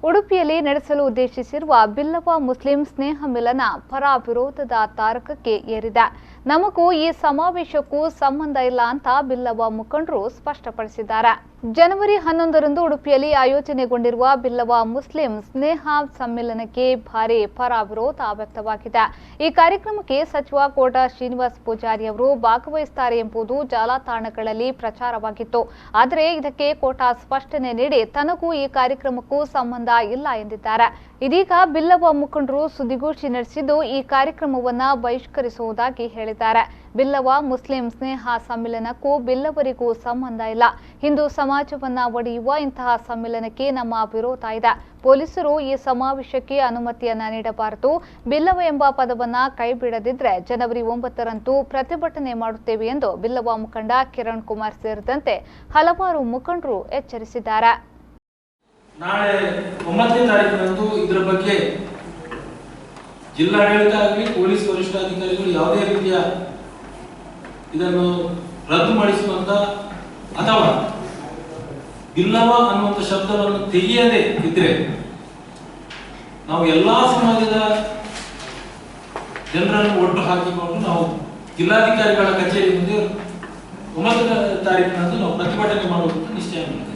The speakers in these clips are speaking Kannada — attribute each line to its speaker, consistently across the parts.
Speaker 1: ಉಡುಪಿಯಲ್ಲಿ ನಡೆಸಲು ಉದ್ದೇಶಿಸಿರುವ ಬಿಲ್ಲವ ಮುಸ್ಲಿಂ ಸ್ನೇಹ ಮಿಲನ ಪರ ವಿರೋಧದ ತಾರಕಕ್ಕೆ ಏರಿದೆ. ನಮಗೂ ಈ ಸಮಾವೇಶಕ್ಕೂ ಸಂಬಂಧ ಇಲ್ಲ ಅಂತ ಬಿಲ್ಲವ ಮುಖಂಡರು ಸ್ಪಷ್ಟಪಡಿಸಿದ್ದಾರೆ. ಜನವರಿ 11ರಂದು ಉಡುಪಿಯಲ್ಲಿ ಆಯೋಜನೆಗೊಂಡಿರುವ ಬಿಲ್ಲವ ಮುಸ್ಲಿಂ ಸ್ನೇಹ ಸಮ್ಮೇಳನಕ್ಕೆ ಭಾರಿ ಪರ ವಿರೋಧ ವ್ಯಕ್ತವಾಗಿದೆ. ಈ ಕಾರ್ಯಕ್ರಮಕ್ಕೆ ಸಚಿವ ಕೋಟ ಶ್ರೀನಿವಾಸ ಪೂಜಾರಿ ಅವರು ಭಾಗವಹಿಸುತ್ತಾರೆ ಎಂಬುದು ಜಾಲತಾಣಗಳಲ್ಲಿ ಪ್ರಚಾರವಾಗಿತ್ತು. ಆದರೆ ಇದಕ್ಕೆ ಕೋಟ ಸ್ಪಷ್ಟನೆ ನೀಡಿ ತನಗೂ ಈ ಕಾರ್ಯಕ್ರಮಕ್ಕೂ ಸಂಬಂಧ ಇಲ್ಲ ಎಂದಿದ್ದಾರೆ. ಇದೀಗ ಬಿಲ್ಲವ ಮುಖಂಡರು ಸುದ್ದಿಗೋಷ್ಠಿ ನಡೆಸಿದ್ದು ಈ ಕಾರ್ಯಕ್ರಮವನ್ನು ಬಹಿಷ್ಕರಿಸುವುದಾಗಿ ಹೇಳಿದ್ದಾರೆ. ಬಿಲ್ಲವ ಮುಸ್ಲಿಂ ಸ್ನೇಹ ಸಮ್ಮೇಳನಕ್ಕೂ ಬಿಲ್ಲವರಿಗೂ ಸಂಬಂಧ ಇಲ್ಲ. ಹಿಂದೂ ಸಮಾಜವನ್ನ ಒಡೆಯುವ ಇಂತಹ ಸಮ್ಮೇಳನಕ್ಕೆ ನಮ್ಮ ವಿರೋಧ ಇದೆ. ಪೊಲೀಸರು ಈ ಸಮಾವೇಶಕ್ಕೆ ಅನುಮತಿಯನ್ನ ನೀಡಬಾರದು. ಬಿಲ್ಲವ ಎಂಬ ಪದವನ್ನ ಕೈಬಿಡದಿದ್ರೆ ಜನವರಿ 9ರಂದು ಪ್ರತಿಭಟನೆ ಮಾಡುತ್ತೇವೆ ಎಂದು ಬಿಲ್ಲವ ಮುಖಂಡ ಕಿರಣ್ ಕುಮಾರ್ ಸೇರಿದಂತೆ ಹಲವಾರು ಮುಖಂಡರು ಎಚ್ಚರಿಸಿದ್ದಾರೆ.
Speaker 2: ನಾಳೆ 9ನೇ ತಾರೀಕಿನಂದು ಇದರ ಬಗ್ಗೆ ಜಿಲ್ಲಾಡಳಿತ ಆಗಲಿ ಪೊಲೀಸ್ ವರಿಷ್ಠಾಧಿಕಾರಿಗಳು ಯಾವುದೇ ರೀತಿಯ ಇದನ್ನು ರದ್ದು ಮಾಡಿಸುವಂತ ಅಥವಾ ಬಿಲ್ಲವ ಅನ್ನುವಂಥ ಶಬ್ದವನ್ನು ತೆಗೆಯದೇ ಇದ್ರೆ ನಾವು ಎಲ್ಲಾ ಸಮಾಜದ ಜನರನ್ನು ಒಟ್ಟು ಹಾಕಿಕೊಂಡು ನಾವು ಜಿಲ್ಲಾಧಿಕಾರಿಗಳ ಕಚೇರಿ ಮುಂದೆ 9ನೇ ತಾರೀಕಿನಂದು ನಾವು ಪ್ರತಿಭಟನೆ ಮಾಡುವಂತ ನಿಶ್ಚಯ ಮಾಡಿದ್ದೇವೆ.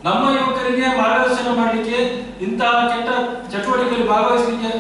Speaker 2: ನಮ್ಮ ಯುವಕರಿಗೆ ಮಾರ್ಗದರ್ಶನ ಮಾಡಲಿಕ್ಕೆ ಇಂತಹ ಕೆಟ್ಟ ಚಟುವಟಿಕೆಯಲ್ಲಿ ಭಾಗವಹಿಸಲಿಕ್ಕೆ